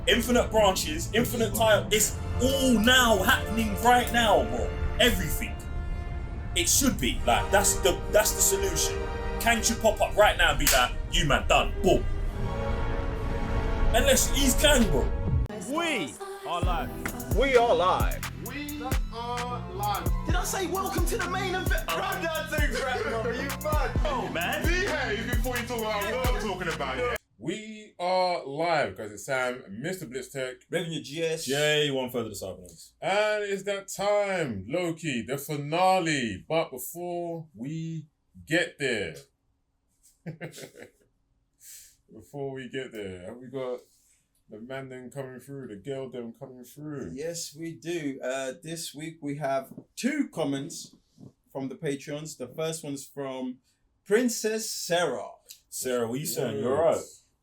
infinite branches, infinite time. It's all now happening right now, bro. Everything. It should be like that's the solution. Kang should pop up right now and be like, "You man, done, boom." Unless he's Kang, bro. We are live. We are live. We are live. Did I say welcome to the main event? I'm not saying crap, bro. You mad? Oh man. Behave before you talk about what I'm talking about. Yeah. We are live because it's Sam, Mr. Blitztech, Revenue GS. Jay, one further to Cybernotes. and it's that time, Loki, the finale. But before we get there, have we got the man them coming through, the girl them coming through? Yes, we do. This week we have 2 comments from the Patreons. The first one's from Princess Sarah. Sarah, what you saying? You're right.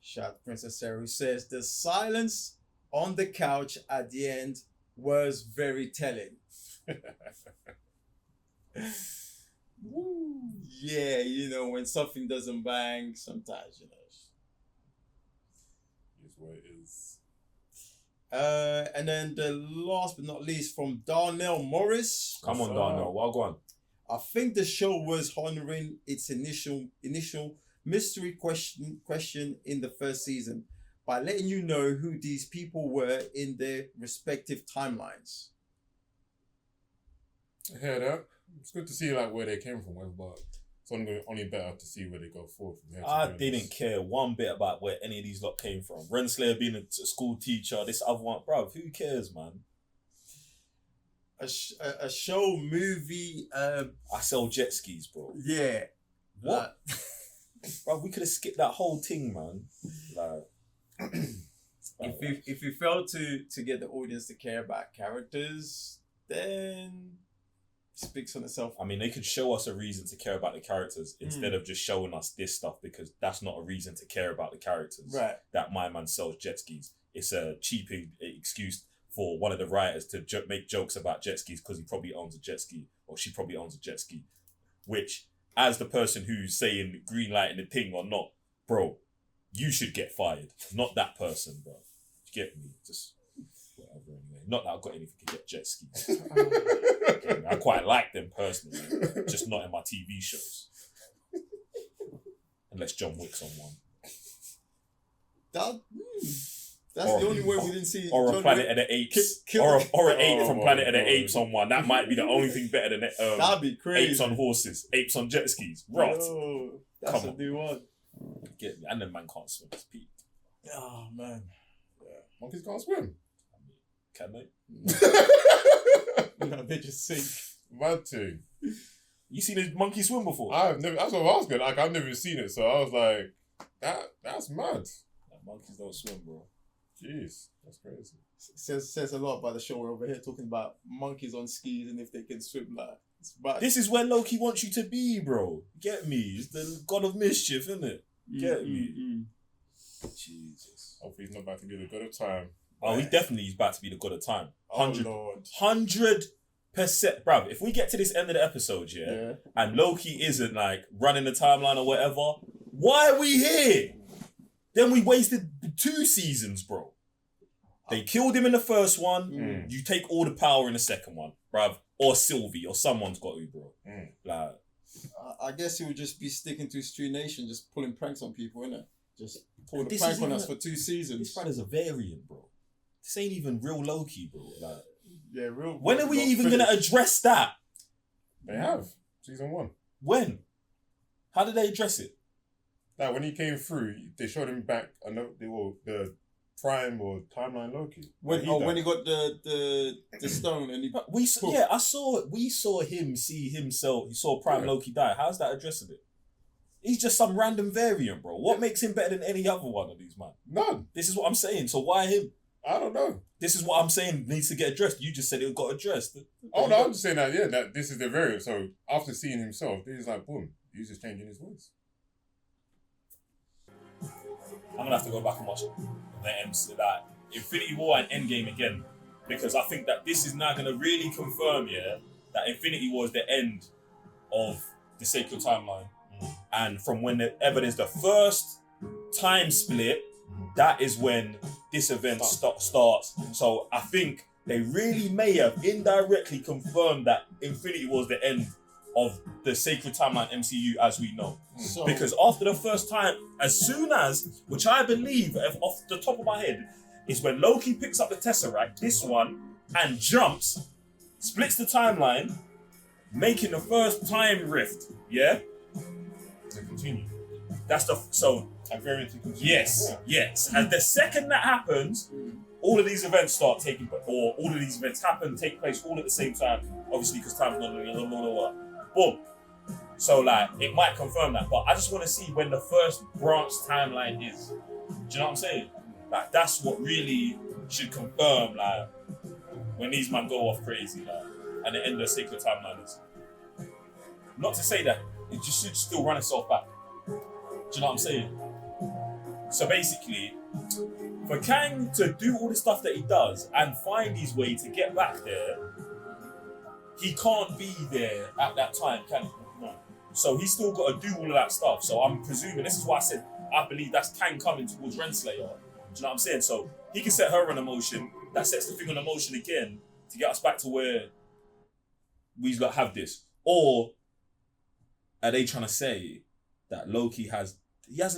Shout out to Princess Sarah, who says the silence on the couch at the end was very telling. Woo. Yeah, you know, when something doesn't bang, sometimes, you know. Is what it is. And then the last but not least from Darnell Morris. Come on, Darnell. Well, go on. I think the show was honoring its initial mystery question in the first season by letting you know who these people were in their respective timelines. I hear that. It's good to see like where they came from, but it's only better to see where they go forward from here. I didn't care one bit about where any of these lot came from. Renslayer being a school teacher, this other one, bruv, who cares, man? A show, movie, I sell jet skis, bro. yeah. What? Bro, we could have skipped that whole thing, man. Like, If you fail to get the audience to care about characters, then it speaks on itself. I mean, they could show us a reason to care about the characters instead of just showing us this stuff, because that's not a reason to care about the characters. Right. That my man sells jet skis. It's a cheap excuse for one of the writers to make jokes about jet skis because he probably owns a jet ski or she probably owns a jet ski. Which, as the person who's saying green light in the thing or not, bro, you should get fired. Not that person, bro. You get me? Just whatever anyway. Not that I've got anything to get jet skis. I quite like them personally, just not in my TV shows. Unless John Wick's on one. That's the only way we didn't see. Or John a Planet Wick of the Apes. kill- Or an ape from Oh, Planet of the oh, Apes on one. That might be the only thing better than That'd be crazy. apes on horses, apes on jet skis. Right. Yo, that's Come a on. new one. Get me. And the man can't swim. It's peak. Oh man. Monkeys can't swim. Can they? No, they just sink. Mad thing. You seen a monkey swim before? I've never. That's what I was going. Like I've never seen it, so I was like, that's mad. Monkeys don't swim, bro. Jeez, that's crazy. Says a lot about the show. We're over here talking about monkeys on skis and if they can swim. Like, it's bad. This is where Loki wants you to be, bro. Get me? It's the god of mischief, isn't it? Get me? Jesus. Hopefully he's not about to be the god of time. Oh, he definitely is about to be the god of time. Oh Lord. 100%. Bruv, if we get to this end of the episode, Yeah. and Loki isn't like running the timeline or whatever, why are we here? Then we wasted 2 seasons, bro. They killed him in the first one. You take all the power in the second one, bruv. Or Sylvie, or someone's got to, bro. Like, I guess he would just be sticking to Street Nation, just pulling pranks on people, innit? Just pull the this prank is on even us for 2 seasons. this brother's a variant, bro. This ain't even real Loki, bro. Like, Yeah, real. when are we not even going to finished. address that? They have season 1. When? How did they address it? Like when he came through, they showed him back. I know they were the Prime or Timeline Loki. When Like, when he got the stone and he But we saw him see himself. He saw Prime Loki die. How's that addressing it? He's just some random variant, bro. What makes him better than any other one of these, man? None. This is what I'm saying. So why him? I don't know. This is what I'm saying needs to get addressed. You just said it got addressed. Oh no, I'm just saying that. Yeah, that this is the variant. So after seeing himself, he's like, boom, he's just changing his voice. I'm gonna have to go back and watch that Infinity War and Endgame again, because I think that this is now gonna really confirm, that Infinity War is the end of the sacred timeline, and from whenever there's the first time split, that is when this event starts. So I think they really may have indirectly confirmed that Infinity War is the end of the Sacred Timeline MCU as we know. So, Because after the first time, as soon as, which I believe, off the top of my head, is when Loki picks up the Tesseract, this one, and jumps, splits the timeline, making the first time rift. Yeah? To continue. That's the... So, And very to continue. yes. And the second that happens, all of these events start taking place, or all of these events take place all at the same time. Obviously, because time's not linear. Boom. So, like, it might confirm that, but I just want to see when the first branch timeline is. Do you know what I'm saying? Like, that's what really should confirm, like, when these men go off crazy, like, and the end of the Sacred Timeline is. Not to say that it just should still run itself back. Do you know what I'm saying? So basically, for Kang to do all the stuff that he does and find his way to get back there, he can't be there at that time, can he? No. So he's still got to do all of that stuff. So I'm presuming, this is why I said, I believe that's Kang coming towards Renslayer. Do you know what I'm saying? So he can set her on a motion, that sets the thing on a motion again to get us back to where we have this. Or are they trying to say that Loki hasn't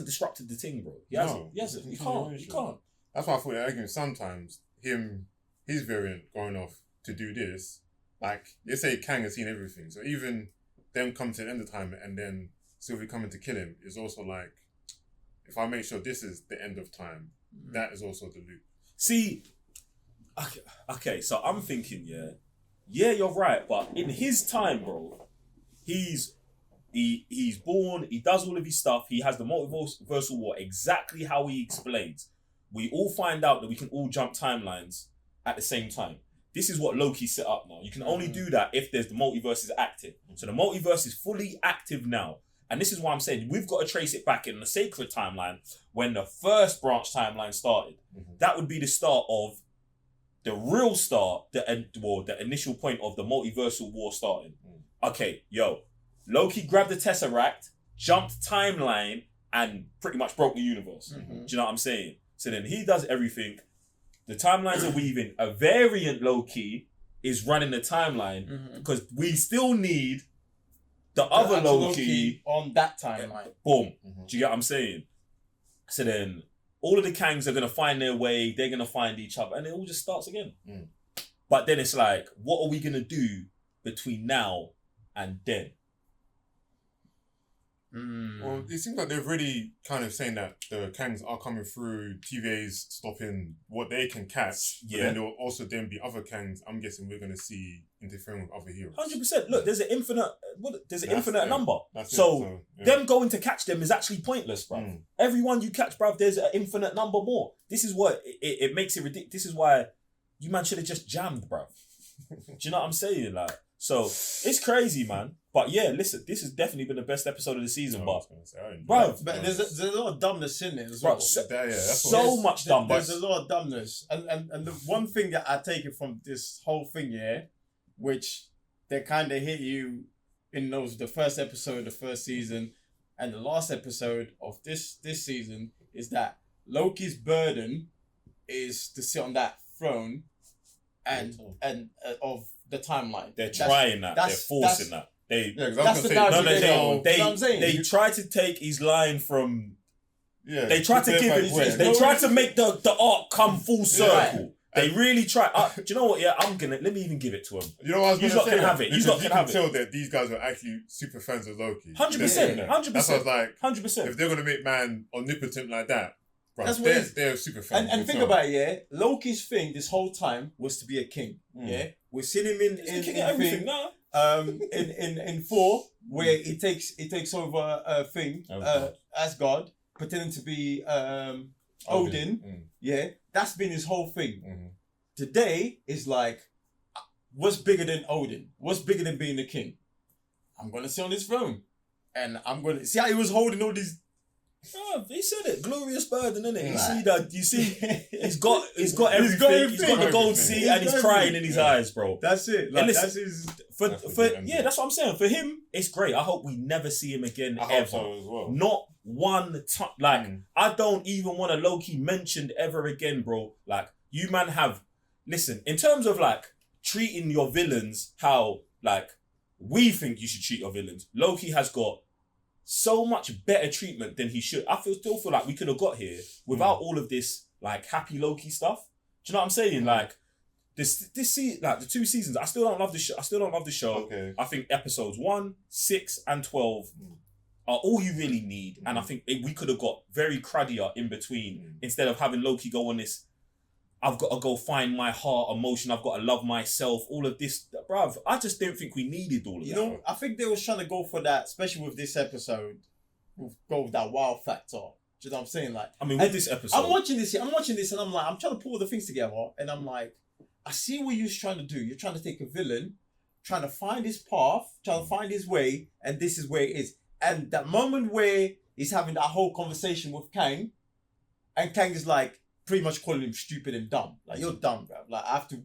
disrupted the thing, bro? He hasn't. You can't. That's why I thought they're arguing sometimes his variant going off to do this. Like, they say Kang has seen everything. So even them coming to the end of time and then Sylvie coming to kill him is also like, if I make sure this is the end of time, that is also the loop. See, okay, so I'm thinking, yeah, you're right, but in his time, bro, he's born, he does all of his stuff, he has the multiversal war exactly how he explains. We all find out that we can all jump timelines at the same time. This is what Loki set up now. You can only do that if the multiverse is active. So the multiverse is fully active now. And this is why I'm saying we've got to trace it back in the Sacred Timeline when the first branch timeline started. That would be the start of the real start, the initial point of the multiversal war starting. Okay, Loki grabbed the Tesseract, jumped timeline, and pretty much broke the universe. Do you know what I'm saying? So then he does everything. The timelines are weaving. A variant Loki is running the timeline because we still need the other Loki on that timeline. Boom. Do you get what I'm saying? So then all of the Kangs are going to find their way. They're going to find each other. And it all just starts again. But then it's like, what are we going to do between now and then? Well, it seems like they're really kind of saying that the Kangs are coming through, TVA's stopping what they can catch. But then there will also then be other Kangs, I'm guessing we're going to see interfering with other heroes. 100%. Look, there's an infinite number. So them going to catch them is actually pointless, bruv. Everyone you catch, bruv, there's an infinite number more. This is what it makes it ridiculous. This is why you man should have just jammed, bruv. Do you know what I'm saying? Like, so it's crazy, man. But yeah, listen, this has definitely been the best episode of the season, but there's a lot of dumbness in it as well. So much dumbness. There's a lot of dumbness, and the one thing that I take it from this whole thing, which they kind of hit you in the first episode, the first season, and the last episode of this season is that Loki's burden is to sit on that throne, and of the timeline. They're trying that. They're forcing that. They tried to take his line from. Yeah, they tried to give it. They tried to make the arc come full circle. Right. They really tried. Do you know what? Yeah, let me even give it to him. You know what I was going to say? You have it. You can have it. Tell that these guys are actually super fans of Loki. 100%. 100%. That's what I was like. 100%. If they're going to make man omnipotent like that, bro, that's what they're super fans. And think about it, Loki's thing this whole time was to be a king. Yeah, we've seen him in everything now. In 4 where he takes over a thing Asgard, pretending to be Odin. Yeah, that's been his whole thing. Today is like, what's bigger than Odin? What's bigger than being the king? I'm gonna sit on this throne, and I'm gonna see how he was holding all these Bruv, he said it. Glorious burden, innit? You Right. see that? You see, he's got everything. He's got the gold seat, and he's crying in his eyes, bro. That's it. And Like, listen, that's his. For That's a for good ending. yeah, that's what I'm saying. For him, it's great. I hope we never see him again I ever. hope so as well. Not one time. Like, Mm. I don't even want a Loki mentioned ever again, bro. Like, you man have, listen, in terms of like treating your villains how like we think you should treat your villains, Loki has got so much better treatment than he should. I still feel like we could have got here without all of this like happy Loki stuff. Do you know what I'm saying? Like this like the 2 seasons, I still don't love the show. Okay. I think episodes 1, 6, and 12 are all you really need. And I think we could have got very cruddier in between instead of having Loki go on this, I've got to go find my heart emotion, I've got to love myself, all of this. Bruv, I just don't think we needed all of You that. know, I think they was trying to go for that, especially with this episode. Go with that wow factor. Do you know what I'm saying? Like, I mean, with this episode, I'm watching this, and I'm like, I'm trying to put all the things together, and I'm like, I see what you're trying to do. You're trying to take a villain, trying to find his path, trying to find his way, and this is where it is. And that moment where he's having that whole conversation with Kang, and Kang is like pretty much calling him stupid and dumb. Like, you're dumb, bro. Like, I have to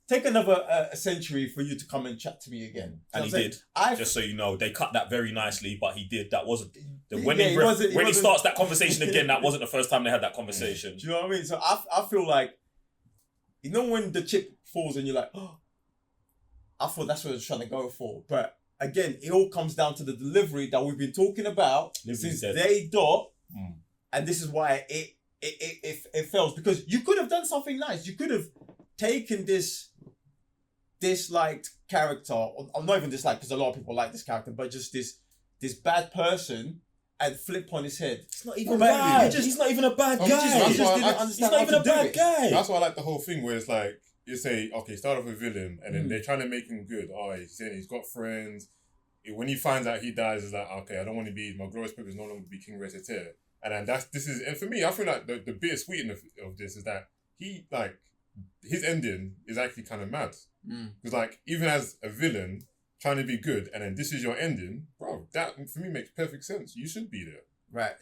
take another century for you to come and chat to me again. and he did. Just so you know, they cut that very nicely, but he did. That wasn't when he starts that conversation again. That wasn't the first time they had that conversation. Do you know what I mean? So I feel like, you know, when the chip falls and you're like, oh, I thought that's what I was trying to go for. But again, it all comes down to the delivery that we've been talking about since day dot, and this is why it fails, because you could have done something nice. You could have taken this disliked character, or not even disliked, because a lot of people like this character, but just this bad person, and flip on his head. It's not even bad. He's not even a bad guy. He just didn't understand. He's not even a bad guy. That's why I like the whole thing where it's like, you say, okay, start off with a villain, and then they're trying to make him good. Oh, he's saying he's got friends. When he finds out he dies, it's like, okay, I don't want to be, my glorious purpose is no longer to be King Resetair. And then and for me, I feel like the bittersweet of this is that he, like, his ending is actually kind of mad. Because, like, even as a villain, trying to be good, and then this is your ending, bro, that for me makes perfect sense. You should be there. Right.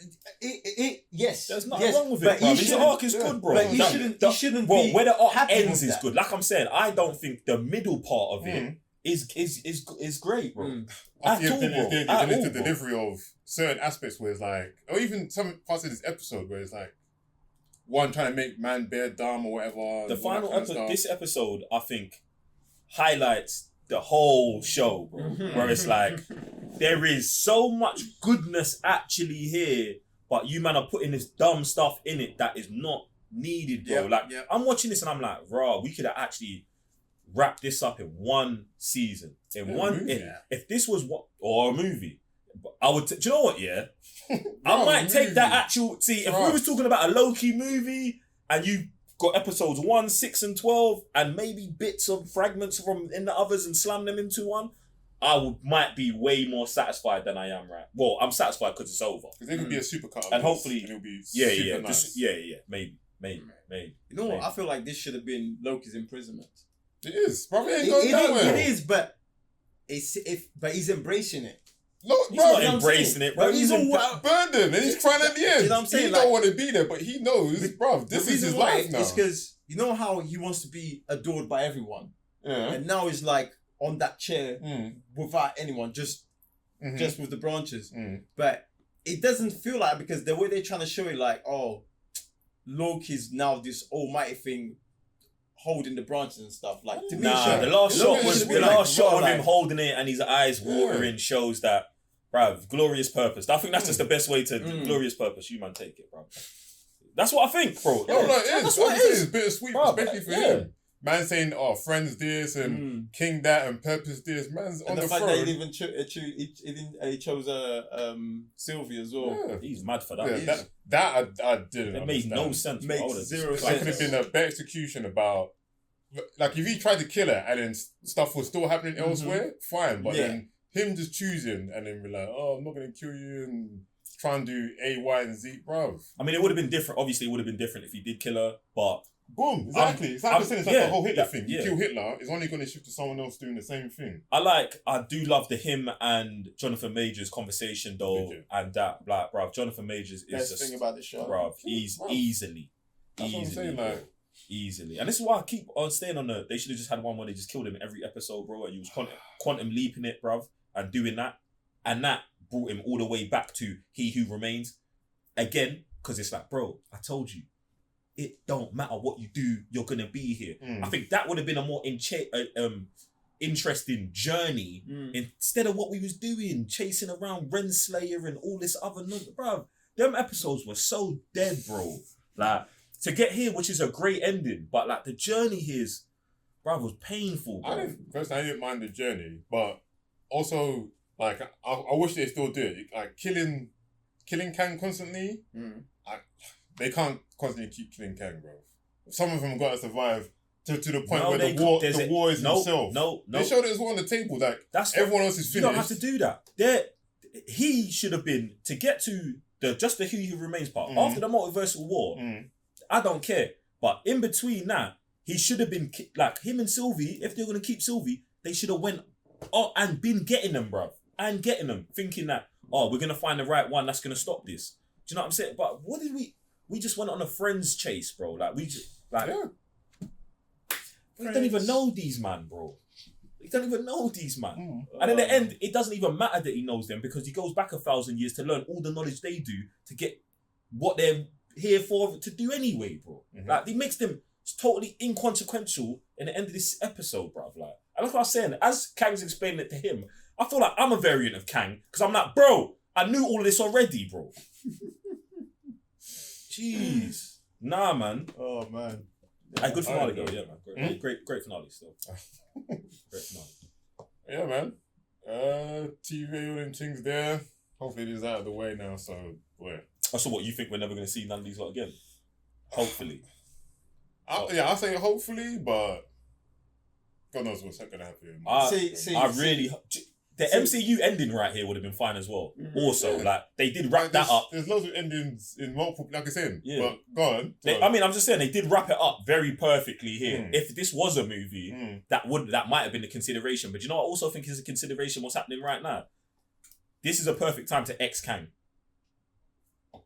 Yes. There's nothing wrong with it, bro. His arc is good, bro. But he shouldn't well, be where the arc happy ends with is that. good. Like I'm saying, I don't think the middle part of it is great, bro. I feel At all, the bro. delivery of certain aspects where it's like, or even some parts of this episode where it's like, one trying to make man bear dumb or whatever. The final episode, this episode, I think, highlights the whole show, bro. Where it's like, there is so much goodness actually here, but you man are putting this dumb stuff in it that is not needed, bro. I'm watching this and I'm like, raw, we could have actually wrapped this up in one season. If this was or a movie, I would, do you know what, yeah? I might take that actual, if we was talking about a Loki movie and you got episodes 1, 6, and 12 and maybe bits of fragments from in the others and slam them into one, might be way more satisfied than I am, right? Well, I'm satisfied because it's over. Because there could be a super cut. And hopefully, it'll be super nice. Maybe. You know what? I feel like this should have been Loki's imprisonment. It is. Probably ain't going nowhere. It is, but he's embracing it. Look, He's bro, not embracing it, bro. But he's all burned him, and he's crying at the end. You know what I'm saying? He Like, don't want to be there, but he knows, bro, this is his life now. It's because, you know how he wants to be adored by everyone? Yeah. And now he's like on that chair without anyone, just with the branches. But it doesn't feel like, because the way they're trying to show it, like, oh, Loki's now this almighty thing holding the branches and stuff. Like, to me, the last shot of him holding it and his eyes watering shows that, bruv, glorious purpose. I think that's just the best way to glorious purpose. You man take it, bro. That's what I think, bro. No, it is. That's what it is. It's bittersweet, Bro, especially for him. Man saying, oh, friends this and king that and purpose this. Man's and on the fact throne. that he chose Sylvie as well. Yeah. He's mad for that. Yeah, that I didn't It made no sense. Makes bro. I would've zero just- That could have been a better execution about, like, if he tried to kill her and then stuff was still happening elsewhere, fine. But then him just choosing and then be like, oh, I'm not going to kill you and try and do A, Y, and Z, bro. I mean, it would have been different. Obviously, it would have been different if he did kill her, but Boom, exactly. It's like I said, it's like yeah, the whole Hitler that- thing. You yeah. kill Hitler, it's only going to shift to someone else doing the same thing. I do love the him and Jonathan Majors conversation though, Did you? and that, like, bruv, Jonathan Majors is Best just, thing about the show. bruv, he's Bruv. easily, That's what I'm saying, bro. like- Easily. And this is why I keep on staying on they should have just had one where they just killed him every episode, bro, and you was quantum leaping it, bruv, and doing that. And that brought him all the way back to He Who Remains. Again, because it's like, bro, I told you, it don't matter what you do, you're gonna be here. I think that would have been a more interesting journey instead of what we was doing, chasing around Renslayer and all this other bro. Them episodes were so dead, bro. Like, to get here, which is a great ending, but like the journey here is, bro, was painful, bro. I didn't mind the journey, but also like I wish they still do it. Like killing Kang constantly. They can't constantly keep killing Kang, bro. Some of them got to survive to the point where the war is himself. No. They showed it as well on the table. Like everyone else is finished. You don't have to do that. He should have been, to get to just the He Who Remains part after the multiversal war. I don't care, but in between that, he should have been like him and Sylvie. If they're gonna keep Sylvie, they should have went and been getting them, bro, and getting them, thinking that we're gonna find the right one that's gonna stop this. Do you know what I'm saying? But what did we? We just went on a friends chase, bro. Like we just we don't even know these man, bro. We don't even know these man. And in the end, it doesn't even matter that he knows them because he goes back 1,000 years to learn all the knowledge they do to get what they're here for to do anyway, bro. Like, he makes them totally inconsequential in the end of this episode, bro. Like, and that's what I was saying. As Kang's explaining it to him, I feel like I'm a variant of Kang because I'm like, bro, I knew all of this already, bro. Jeez. Nah, man. Oh, man. Hey, good finale, though. Yeah, man. Great finale still. Great finale. Yeah, man. TV, all them things there. Hopefully it is out of the way now, so, yeah. Oh, so what, you think we're never going to see none of these lot again? Hopefully. I'll say hopefully, but God knows what's going to happen. The MCU ending right here would have been fine as well. Also, like, they did wrap that up. There's loads of endings in multiple, like I said. Yeah. But go on. I'm just saying, they did wrap it up very perfectly here. If this was a movie, that might have been a consideration. But you know what I also think is a consideration what's happening right now? This is a perfect time to ex Kang.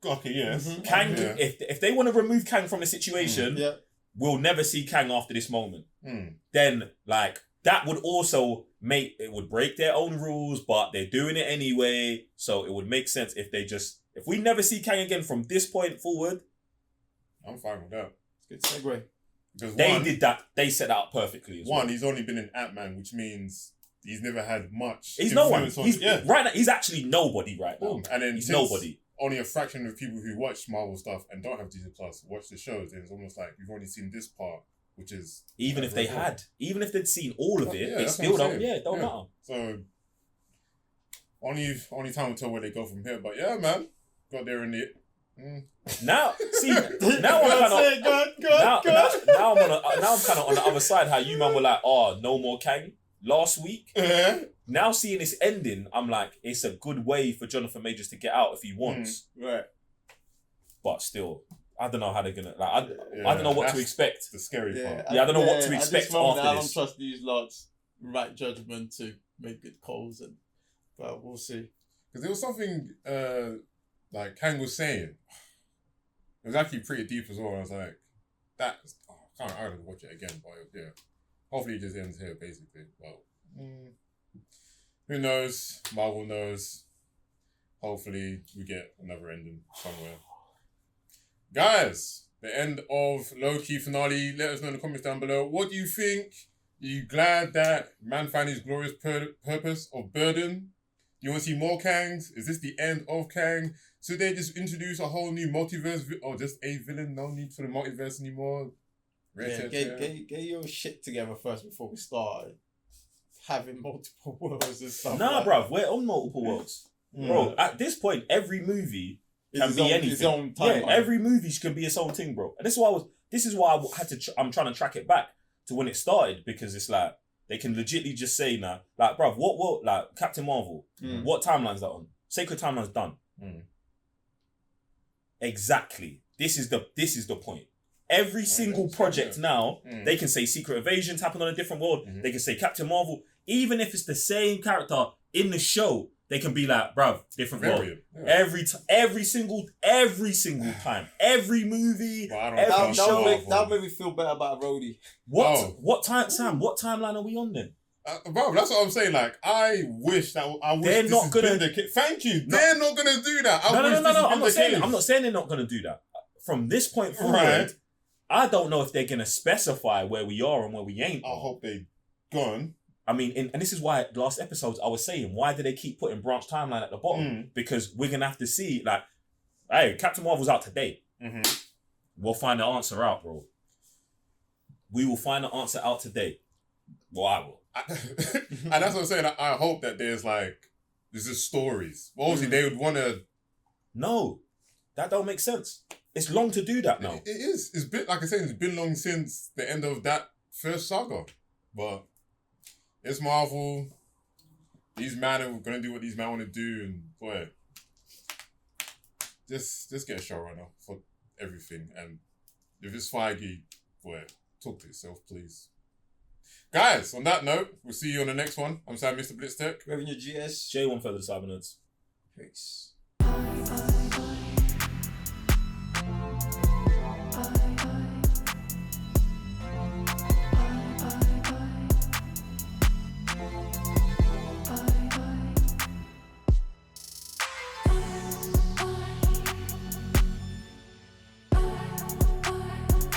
Okay, yes. Kang, if they want to remove Kang from the situation, we'll never see Kang after this moment. Then, like, that would also it would break their own rules, but they're doing it anyway. So it would make sense if we never see Kang again from this point forward. I'm fine with that. It's a good segue. Because they did that. They set that up perfectly. He's only been in Ant-Man, which means he's never had much. He's no one. Right now, he's actually nobody right now. And then he's nobody. Only a fraction of people who watch Marvel stuff and don't have Disney Plus watch the shows. Then it's almost like we've only seen this part, which is even if they'd seen all of it, it still don't matter. So only time will tell where they go from here. But yeah, man, got there in it. Now I'm kind of on the other side. How you man were like, no more Kang last week. Now seeing this ending, I'm like, it's a good way for Jonathan Majors to get out if he wants. Right. But still, I don't know how they're gonna. Like, I don't know what to expect. The scary part. I don't know what to expect after this. I don't trust these lots' right judgment to make good calls, but we'll see. Because there was something like Kang was saying. It was actually pretty deep as well. I was like, I gotta watch it again, but yeah. Hopefully it just ends here, basically. Well, who knows? Marvel knows. Hopefully we get another ending somewhere. Guys, the end of Loki finale. Let us know in the comments down below. What do you think? Are you glad that man found his glorious purpose of burden? Do you want to see more Kangs? Is this the end of Kang? Should they just introduce a whole new multiverse or just a villain? No need for the multiverse anymore. Get your shit together first before we start having multiple worlds and stuff. Nah, bruv, we're on multiple worlds. Bro, at this point, every movie can be anything. His own timeline. Every movie can be its own thing, bro. And this is why I had to. I'm trying to track it back to when it started because it's like they can legitly just say now, like, bruv, what, like Captain Marvel, what timeline's that on? Sacred Timeline's done. Exactly. This is the point. Every single project now, Mm. they can say Secret Invasion's happened on a different world. Mhm. They can say Captain Marvel. Even if it's the same character in the show, they can be like, bruv, different world. Variant. Yeah. Every single time, every movie, But I don't every trust show. Marvel. That'll make me feel better about Rhodey. What time, Sam? What timeline are we on then? Bro, that's what I'm saying. Like, I wish They're this not has gonna- been the case. Thank you. No. They're not gonna do that. I No. wish this has been I'm not the saying. case. I'm not saying they're not gonna do that. From this point forward, Right. I don't know if they're gonna specify where we are and where we ain't. I hope they gone. I mean, and this is why the last episodes I was saying, why do they keep putting branch timeline at the bottom? Mm. Because we're gonna have to see, like, hey, Captain Marvel's out today. Mm-hmm. We'll find the answer out, bro. We will find the answer out today. Well, I will. And that's what I'm saying. I hope that there's stories. Well, obviously, they would want to. No, that don't make sense. It's long to do that now. It is. It's been, like I said, it's been long since the end of that first saga. But it's Marvel. These men are going to do what these men want to do. And, boy, just get a showrunner for everything. And if it's Feige, boy, talk to yourself, please. Guys, on that note, we'll see you on the next one. I'm Sam, Mr. Blitztech. Revenue GS. J1 for the Cybernerds. Peace.